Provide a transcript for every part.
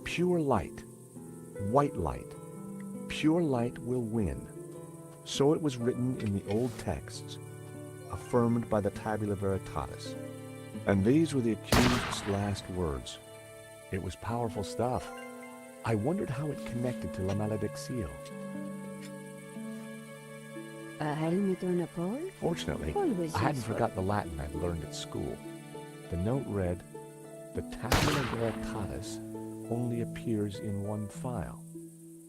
Pure light, white light, pure light will win. So it was written in the old texts, affirmed by the Tabula Veritatis. And these were the accused's last words. It was powerful stuff. I wondered how it connected to La Maledictio. Helmut Paul? Fortunately, Always I hadn't useful. forgotten the Latin I'd learned at school. The note read, "The Tabula Veritatis only appears in one file.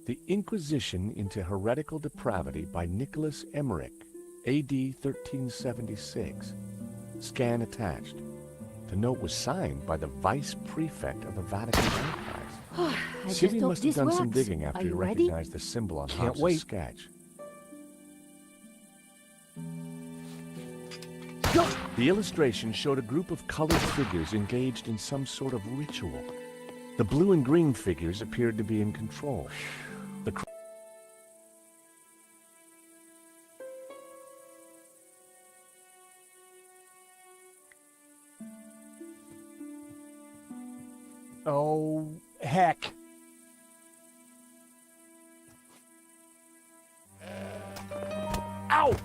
The Inquisition into Heretical Depravity by Nicholas Emmerich, AD 1376. Scan attached." The note was signed by the Vice Prefect of the Vatican Archives. I just Silvia hope must have this done some works. digging after Are he you ready? recognized the symbol on Can't Hobbes' wait. sketch. The illustration showed a group of colored figures engaged in some sort of ritual. The blue and green figures appeared to be in control. The Oh, heck. Ow!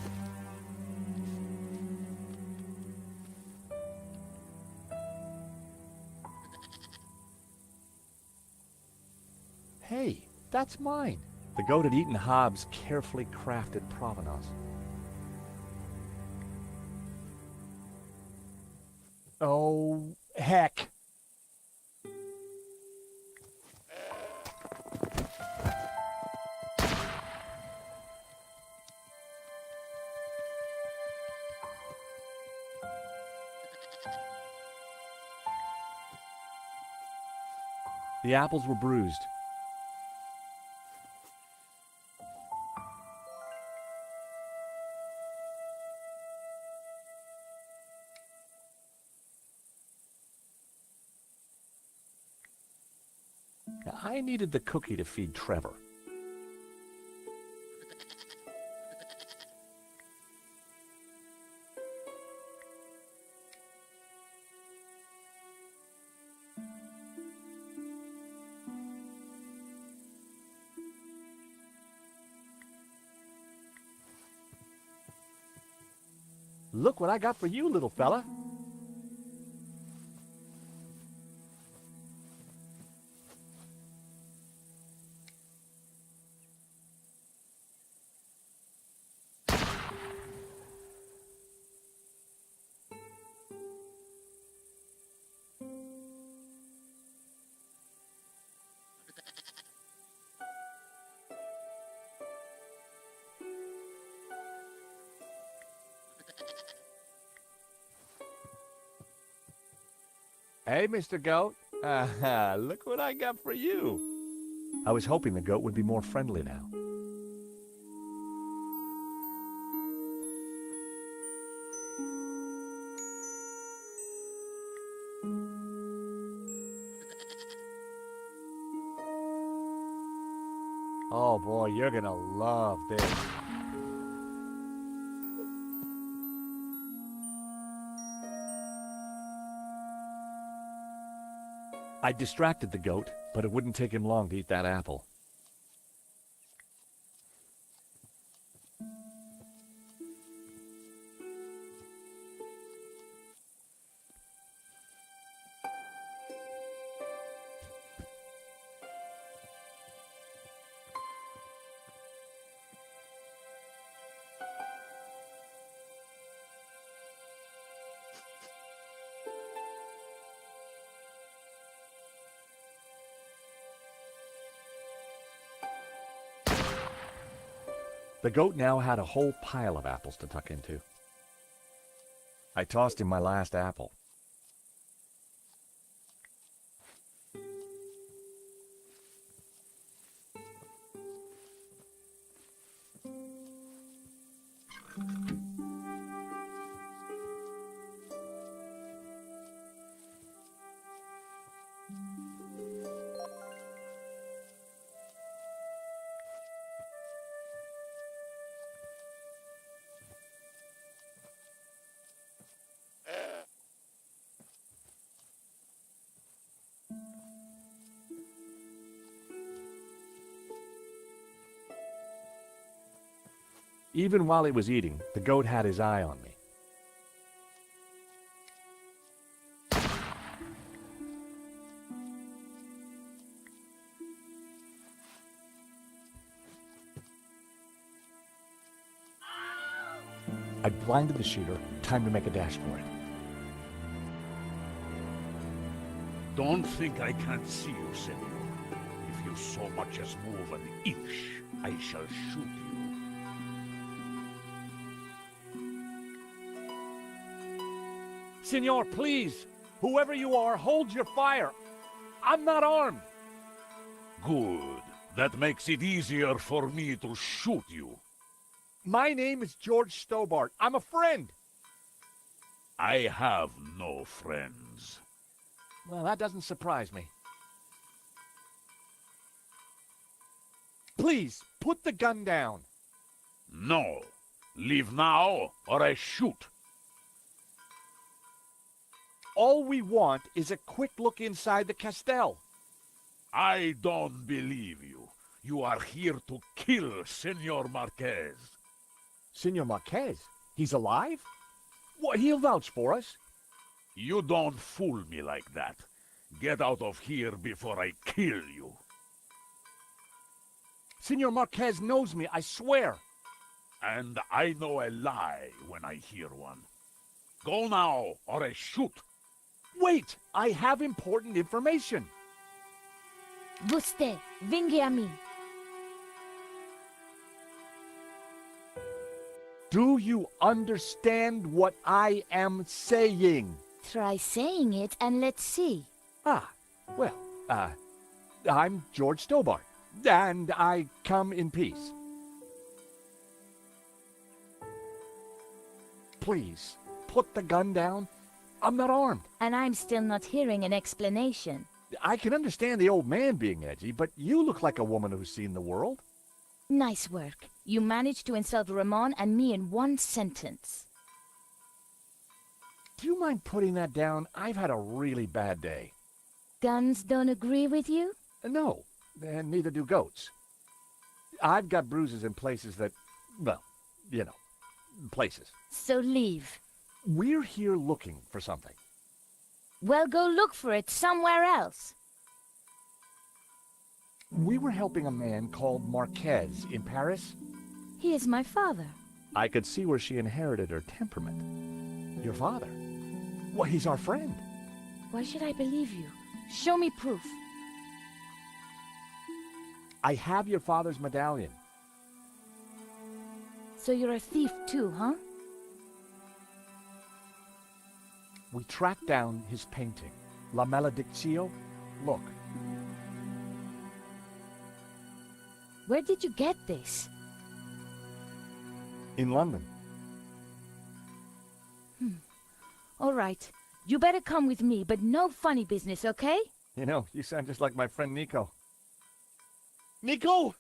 Hey, that's mine. The goat had eaten Hobbes' carefully crafted provenance. Oh, heck. The apples were bruised. Now, I needed the cookie to feed Trevor. Look what I got for you, little fella. Hey, Mr. Goat. Look what I got for you. I was hoping the goat would be more friendly now. Oh boy, you're gonna love this. I distracted the goat, but it wouldn't take him long to eat that apple. The goat now had a whole pile of apples to tuck into. I tossed him my last apple. Even while he was eating, the goat had his eye on me. I blinded the shooter. Time to make a dash for it. Don't think I can't see you, senor. If you so much as move an inch, I shall shoot you. Senor, please! Whoever you are, hold your fire! I'm not armed! Good. That makes it easier for me to shoot you. My name is George Stobart. I'm a friend! I have no friends. Well, that doesn't surprise me. Please, put the gun down. No. Leave now, or I shoot. All we want is a quick look inside the Castell. I don't believe you. You are here to kill Senor Marquez. Senor Marquez? He's alive? Well, he'll vouch for us. You don't fool me like that. Get out of here before I kill you. Senor Marquez knows me, I swear. And I know a lie when I hear one. Go now, or I shoot. Wait! I have important information. Você, vengue a mim. Do you understand what I am saying? Try saying it and let's see. Well, I'm George Stobart, and I come in peace. Please, put the gun down. I'm not armed. And I'm still not hearing an explanation. I can understand the old man being edgy, but you look like a woman who's seen the world. Nice work. You managed to insult Ramon and me in one sentence. Do you mind putting that down? I've had a really bad day. Guns don't agree with you? No, and neither do goats. I've got bruises in places that, well, you know, places. So leave. We're here looking for something. Well, go look for it somewhere else. We were helping a man called Marquez in Paris. He is my father. I could see where she inherited her temperament. Your father? Well, he's our friend. Why should I believe you? Show me proof. I have your father's medallion. So you're a thief too, huh? We tracked down his painting, La Maledictio. Look. Where did you get this? In London. All right. You better come with me, but no funny business, okay? You know, you sound just like my friend Nico. Nico!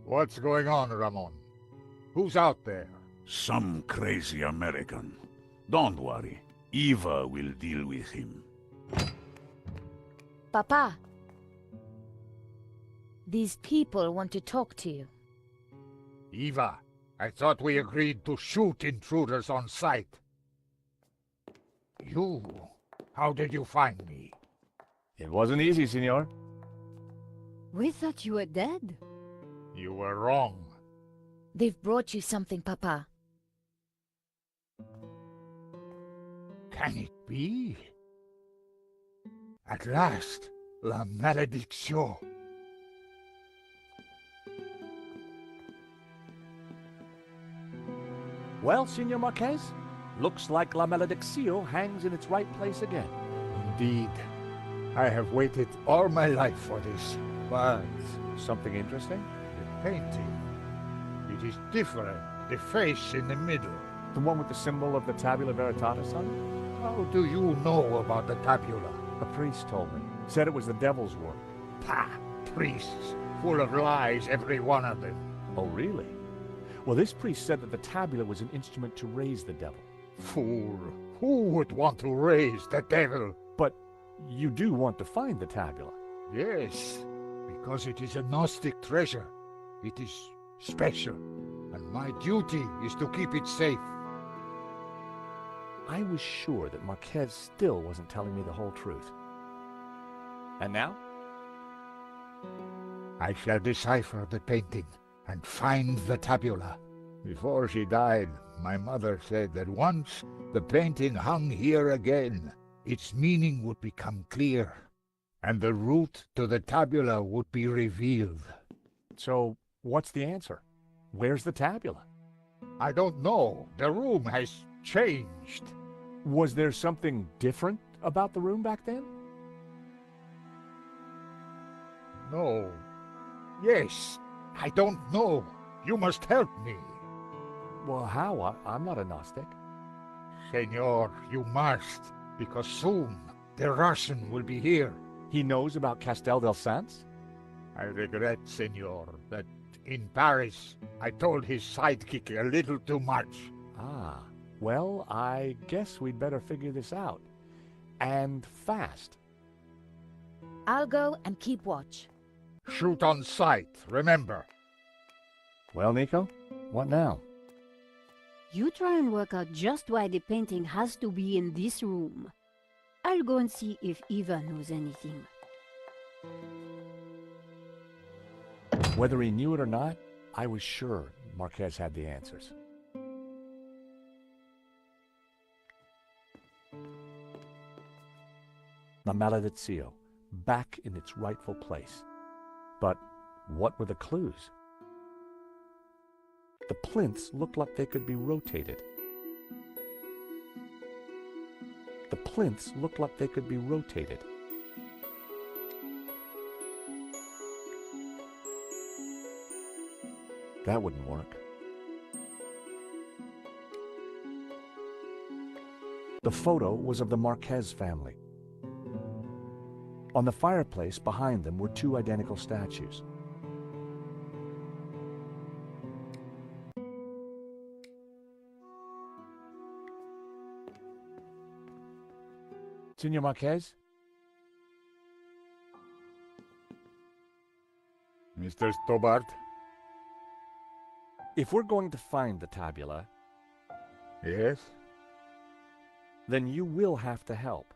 What's going on, Ramon? Who's out there? Some crazy American. Don't worry. Eva will deal with him. Papa. These people want to talk to you. Eva, I thought we agreed to shoot intruders on sight. You, how did you find me? It wasn't easy, senor. We thought you were dead. You were wrong. They've brought you something, Papa. Can it be? At last, La Maledictio. Well, Senor Marquez, looks like La Maledictio hangs in its right place again. Indeed. I have waited all my life for this. But Something interesting? the painting, it is different. The face in the middle. The one with the symbol of the Tabula Veritatis on it? How do you know about the tabula? A priest told me. Said it was the devil's work. Pah! Priests, full of lies, every one of them. Oh, really? Well, this priest said that the tabula was an instrument to raise the devil. Fool! Who would want to raise the devil? But you do want to find the tabula. Yes, because it is a Gnostic treasure. It is special, and my duty is to keep it safe. I was sure that Marquez still wasn't telling me the whole truth. And now? I shall decipher the painting and find the tabula. Before she died, my mother said that once the painting hung here again, its meaning would become clear, and the route to the tabula would be revealed. So, what's the answer? Where's the tabula? I don't know. The room has changed. Was there something different about the room back then? No. Yes. I don't know. You must help me. Well, how? I'm not a Gnostic. Senor, you must, because soon the Russian will be here. He knows about Castell del Sants? I regret, senor, that in Paris I told his sidekick a little too much. Ah, well, I guess we'd better figure this out. And fast. I'll go and keep watch. Shoot on sight, remember. Well, Nico, what now? You try and work out just why the painting has to be in this room. I'll go and see if Eva knows anything. Whether he knew it or not, I was sure Marquez had the answers. La Maledizio, back in its rightful place. But what were the clues? The plinths looked like they could be rotated. The plinths looked like they could be rotated. That wouldn't work. The photo was of the Marquez family. On the fireplace behind them were two identical statues. Senor Marquez? Mr. Stobart? If we're going to find the tabula, Yes? then you will have to help.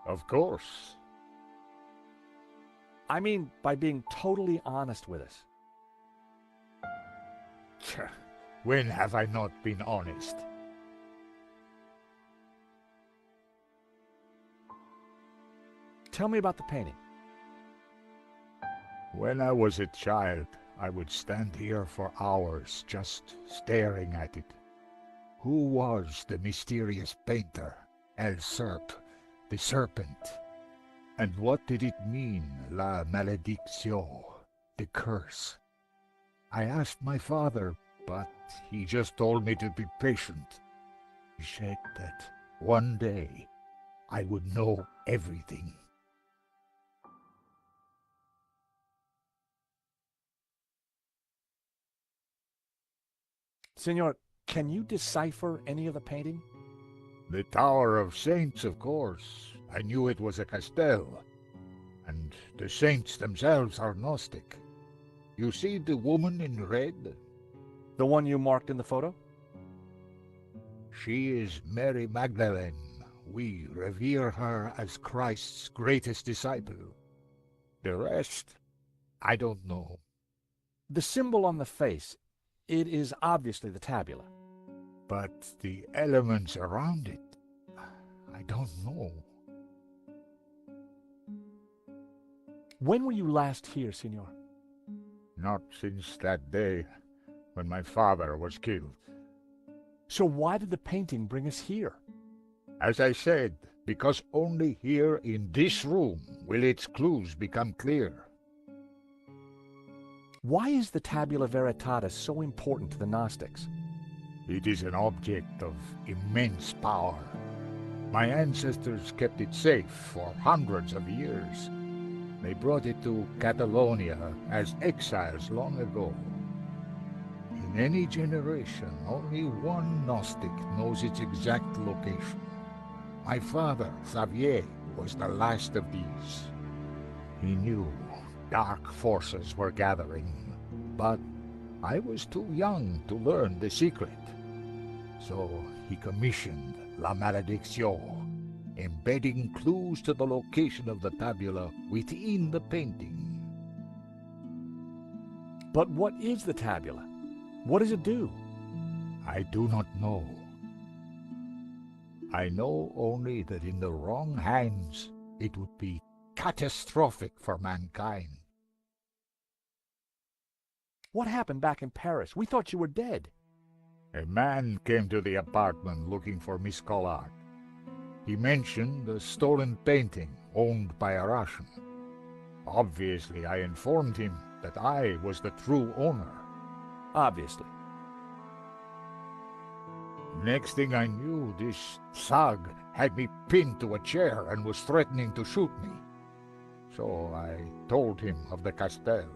Of course. I mean, by being totally honest with us. When have I not been honest? Tell me about the painting. When I was a child, I would stand here for hours just staring at it. Who was the mysterious painter, El Serp, the Serpent? And what did it mean, La Maledictio, the curse? I asked my father, but he just told me to be patient. He said that one day I would know everything. Senor, can you decipher any of the painting? The Tower of Saints, of course. I knew it was a Castell. And the saints themselves are Gnostic. You see the woman in red? The one you marked in the photo? She is Mary Magdalene. We revere her as Christ's greatest disciple. The rest, I don't know. The symbol on the face, it is obviously the tabula. But the elements around it, I don't know. When were you last here, Senor? Not since that day when my father was killed. So why did the painting bring us here? As I said, because only here in this room will its clues become clear. Why is the Tabula Veritatis so important to the Gnostics? It is an object of immense power. My ancestors kept it safe for hundreds of years. They brought it to Catalonia as exiles long ago. In In any generation, only one Gnostic knows its exact location. My father, Xavier, was the last of these. He knew dark forces were gathering, but I was too young to learn the secret. So he commissioned La Malédiction, embedding clues to the location of the tabula within the painting. But what is the tabula? What does it do? I do not know. I know only that in the wrong hands it would be catastrophic for mankind. What happened back in Paris? We thought you were dead. A man came to the apartment looking for Miss Collard. He mentioned a stolen painting owned by a Russian. Obviously, I informed him that I was the true owner. Obviously. Next thing I knew, this thug had me pinned to a chair and was threatening to shoot me. So I told him of the Castell,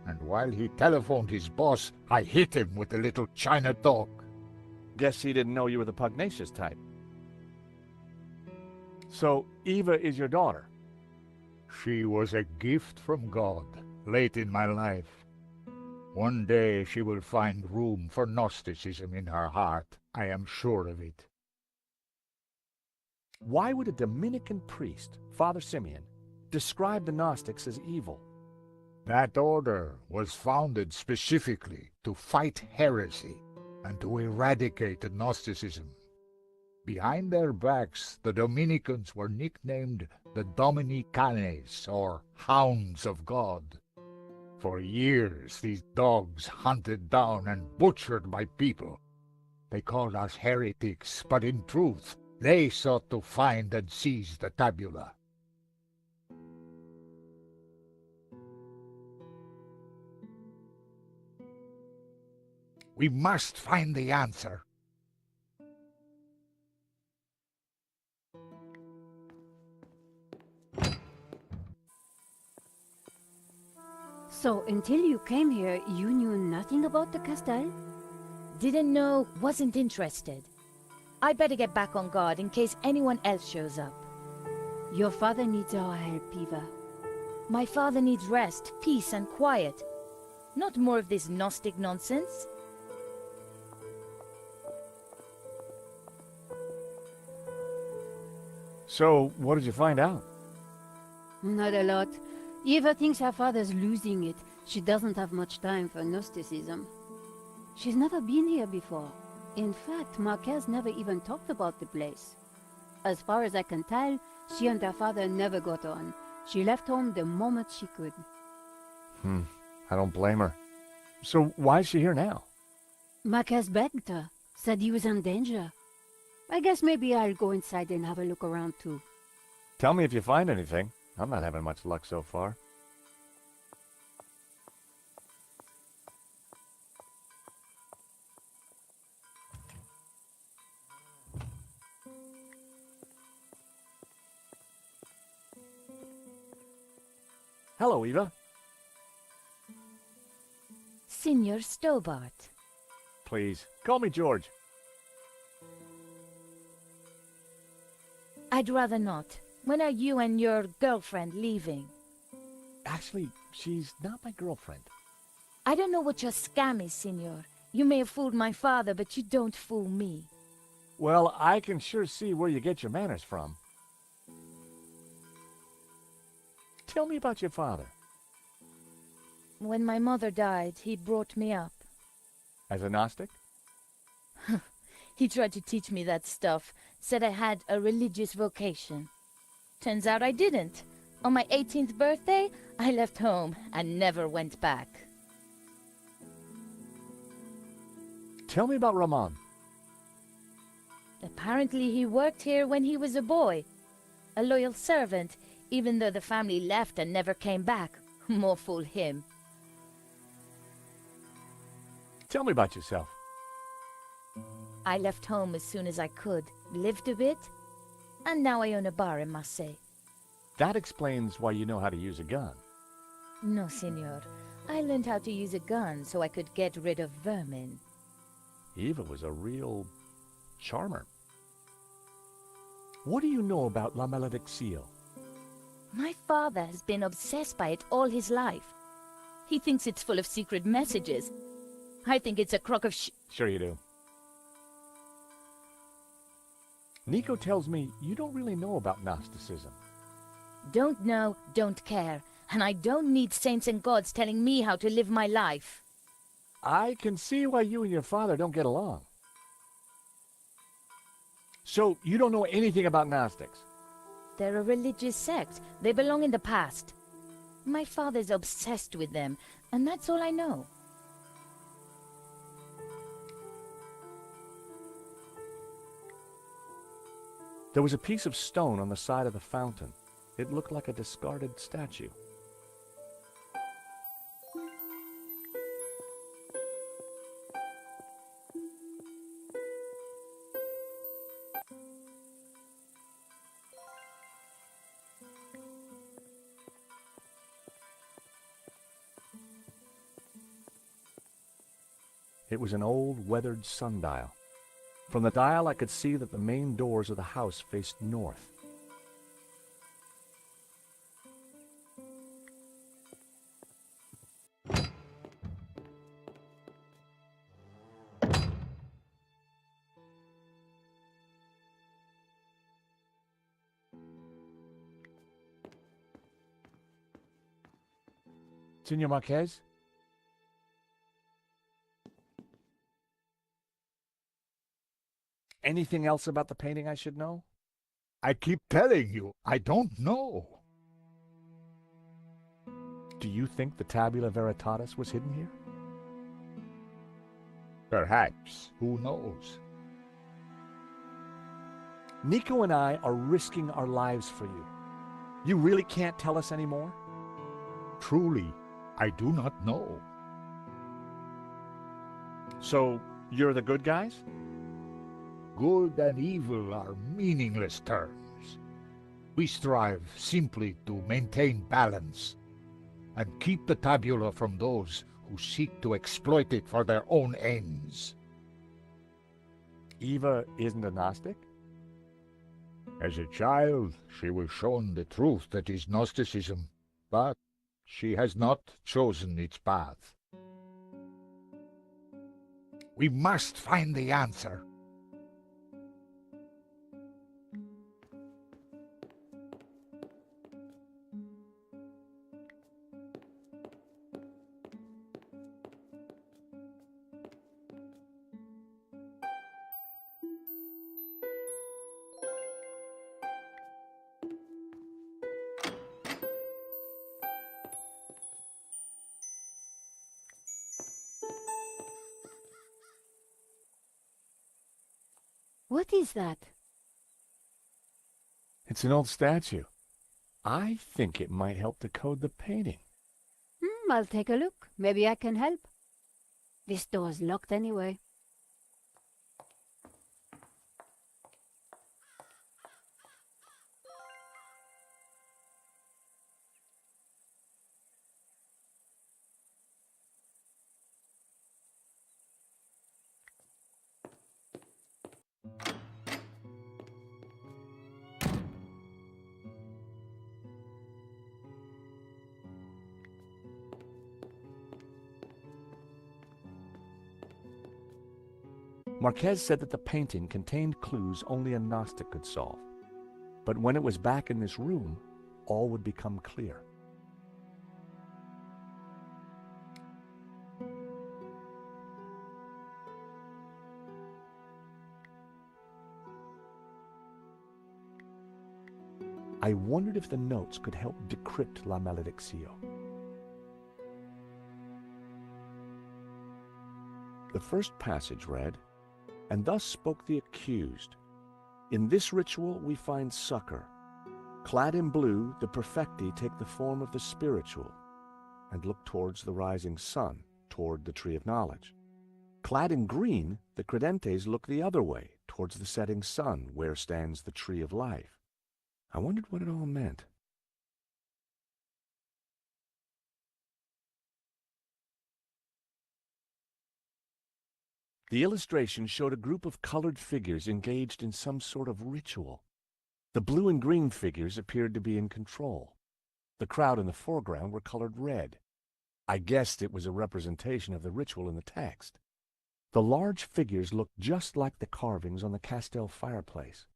and while he telephoned his boss, I hit him with the little China dog. Guess he didn't know you were the pugnacious type. So, Eva is your daughter? She was a gift from God, late in my life. One day she will find room for Gnosticism in her heart. I am sure of it. Why would a Dominican priest, Father Simeon, describe the Gnostics as evil? That order was founded specifically to fight heresy and to eradicate Gnosticism. Behind their backs, the Dominicans were nicknamed the Dominicanes, or Hounds of God. For years, these dogs hunted down and butchered my people. They called us heretics, but in truth, they sought to find and seize the tabula. We must find the answer. So, until you came here, you knew nothing about the Castell? Didn't know, wasn't interested. I better get back on guard in case anyone else shows up. Your father needs our help, Eva. My father needs rest, peace, and quiet. Not more of this Gnostic nonsense. So, what did you find out? Not a lot. Eva thinks her father's losing it. She doesn't have much time for Gnosticism. She's never been here before. In fact, Marquez never even talked about the place. As far as I can tell, she and her father never got on. She left home the moment she could. I don't blame her. So, why is she here now? Marquez begged her, said he was in danger. I guess maybe I'll go inside and have a look around too. Tell me if you find anything. I'm not having much luck so far. Hello, Eva. Signor Stobart. Please, call me George. I'd rather not. When are you and your girlfriend leaving? Actually, she's not my girlfriend. I don't know what your scam is, Signor. You may have fooled my father, but you don't fool me. Well, I can sure see where you get your manners from. Tell me about your father. When my mother died, he brought me up. As a Gnostic? He tried to teach me that stuff, said I had a religious vocation. Turns out I didn't. On my 18th birthday, I left home and never went back. Tell me about Ramon. Apparently he worked here when he was a boy. A loyal servant, even though the family left and never came back. More fool him. Tell me about yourself. I left home as soon as I could, lived a bit, and now I own a bar in Marseille. That explains why you know how to use a gun. No, Signor. I learned how to use a gun so I could get rid of vermin. Eva was a real charmer. What do you know about La Malediccio? My father has been obsessed by it all his life. He thinks it's full of secret messages. I think it's a crock of Sure you do. Nico tells me you don't really know about Gnosticism. Don't know, don't care. And I don't need saints and gods telling me how to live my life. I can see why you and your father don't get along. So, you don't know anything about Gnostics? They're a religious sect. They belong in the past. My father's obsessed with them, and that's all I know. There was a piece of stone on the side of the fountain. It looked like a discarded statue. It was an old, weathered sundial. From the dial I could see that the main doors of the house faced north. Senor Marquez? Anything else about the painting I should know? I keep telling you, I don't know. Do you think the Tabula Veritatis was hidden here? Perhaps, who knows? Nico and I are risking our lives for you. You really can't tell us any more? Truly, I do not know. So, you're the good guys? Good and evil are meaningless terms. We strive simply to maintain balance and keep the tabula from those who seek to exploit it for their own ends. Eva isn't a Gnostic? As a child, she was shown the truth that is Gnosticism, but she has not chosen its path. We must find the answer. What is that? It's an old statue. I think it might help decode the painting. I'll take a look. Maybe I can help. This door's locked anyway. Marquez said that the painting contained clues only a Gnostic could solve. But when it was back in this room, all would become clear. I wondered if the notes could help decrypt La Malediccio. The first passage read, "And thus spoke the accused. In this ritual we find succor. Clad in blue, the perfecti take the form of the spiritual and look towards the rising sun, toward the tree of knowledge. Clad in green, the credentes look the other way, towards the setting sun, where stands the tree of life." I wondered what it all meant. The illustration showed a group of colored figures engaged in some sort of ritual. The blue and green figures appeared to be in control. The crowd in the foreground were colored red. I guessed it was a representation of the ritual in the text. The large figures looked just like the carvings on the Castell fireplace.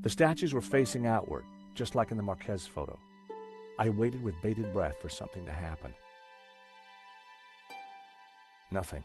The statues were facing outward, just like in the Marquez photo. I waited with bated breath for something to happen. Nothing.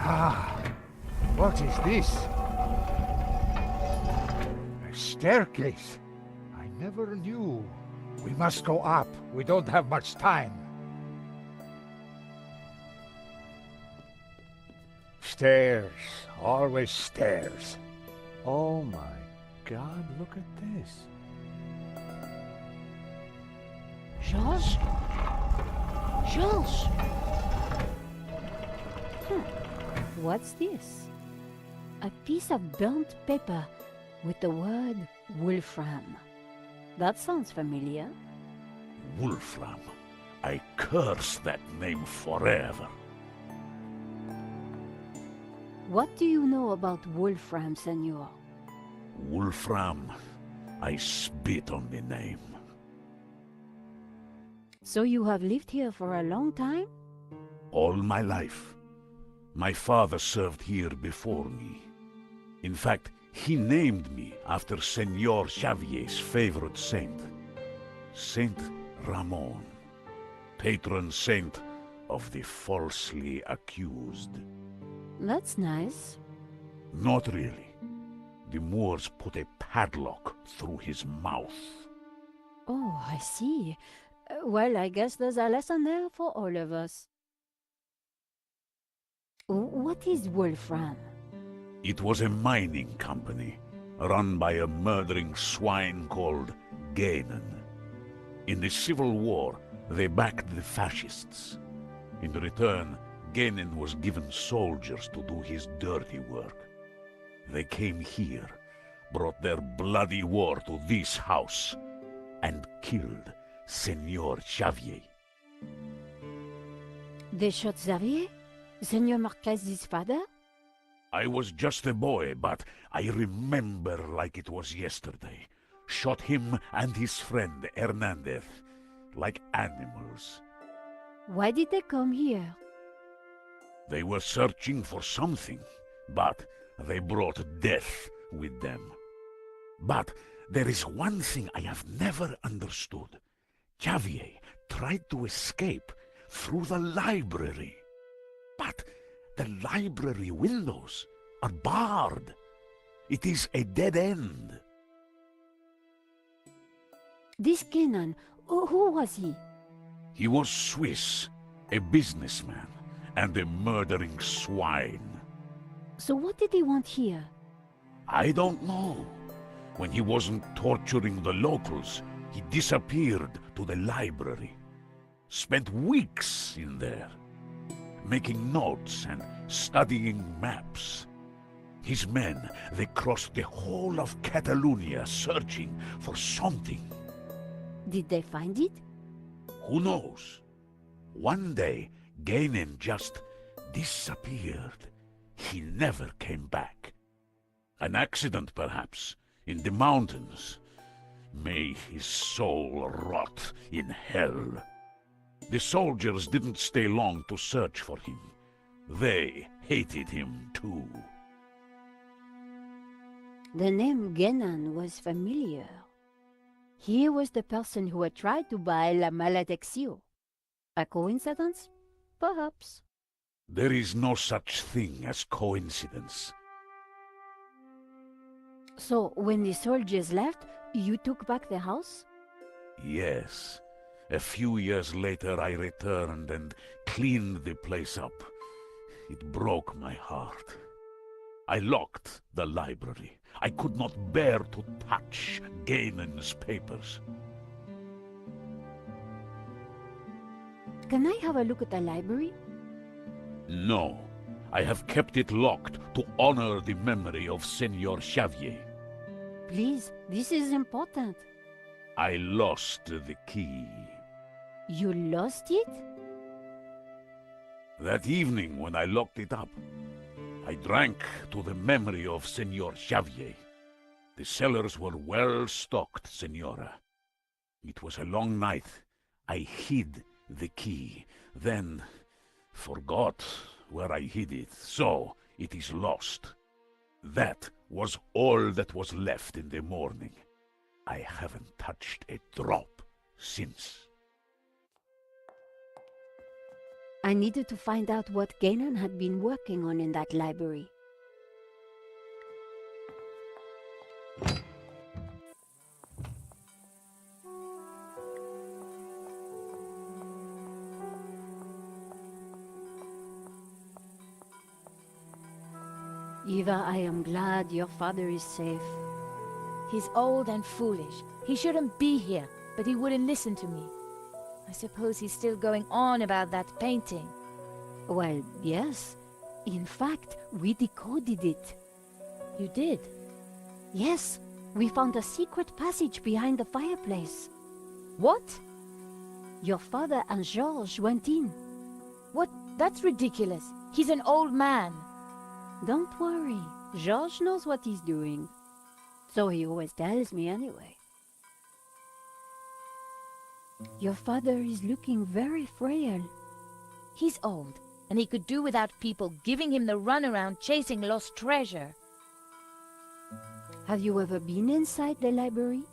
Ah, what is this? A staircase. I never knew. We must go up. We don't have much time. Stairs. Always stairs. Oh my God, look at this. Georges? Georges! What's this? A piece of burnt paper with the word Wolfram. That sounds familiar. Wolfram. I curse that name forever. What do you know about Wolfram, senor? Wolfram. I spit on the name. So you have lived here for a long time? All my life. My father served here before me. In fact, he named me after Senor Xavier's favorite saint, Saint Ramon, patron saint of the falsely accused. That's nice. Not really. The Moors put a padlock through his mouth. Oh, I see. Well, I guess there's a lesson there for all of us. What is Wolfram? It was a mining company, run by a murdering swine called Gainan. In the Civil War, they backed the fascists. In return, Gainan was given soldiers to do his dirty work. They came here, brought their bloody war to this house, and killed Senor Xavier. They shot Xavier? Senor Marquez's father? I was just a boy, but I remember like it was yesterday. Shot him and his friend Hernandez, like animals. Why did they come here? They were searching for something, but they brought death with them. But there is one thing I have never understood. Xavier tried to escape through the library. But the library windows are barred. It is a dead end. This Kenan, who was he? He was Swiss, a businessman, and a murdering swine. So what did he want here? I don't know. When he wasn't torturing the locals, he disappeared to the library. Spent weeks in there, making notes and studying maps. His men, they crossed the whole of Catalonia searching for something. Did they find it? Who knows? One day, Gainen just disappeared. He never came back. An accident, perhaps, in the mountains. May his soul rot in hell. The soldiers didn't stay long to search for him. They hated him too. The name Genan was familiar. He was the person who had tried to buy La Maledicción. A coincidence? Perhaps. There is no such thing as coincidence. So, when the soldiers left, you took back the house? Yes. A few years later I returned and cleaned the place up. It broke my heart. I locked the library. I could not bear to touch Gainen's papers. Can I have a look at the library? No. I have kept it locked to honor the memory of Senor Xavier. Please, this is important. I lost the key. You lost it? That evening when I locked it up, I drank to the memory of Senor Xavier. The cellars were well stocked, Senora. It was a long night. I hid the key, then forgot where I hid it, so it is lost. That was all that was left in the morning. I haven't touched a drop since. I needed to find out what Ganon had been working on in that library. Eva, I am glad your father is safe. He's old and foolish. He shouldn't be here, but he wouldn't listen to me. I suppose he's still going on about that painting. Well, yes. In fact, we decoded it. You did? Yes, we found a secret passage behind the fireplace. What? Your father and Georges went in. What? That's ridiculous. He's an old man. Don't worry, Georges knows what he's doing. So he always tells me anyway. Your father is looking very frail. He's old, and he could do without people giving him the runaround chasing lost treasure. Have you ever been inside the library?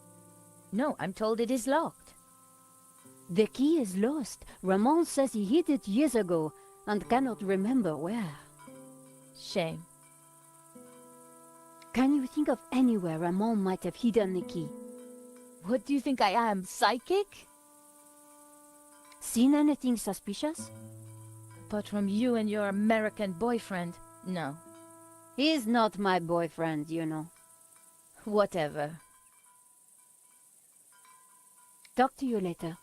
No, I'm told it is locked. The key is lost. Ramon says he hid it years ago and cannot remember where. Shame. Can you think of anywhere Ramon might have hidden the key? What do you think I am, psychic? Seen anything suspicious? Apart from you and your American boyfriend, no. He's not my boyfriend, you know. Whatever. Talk to you later.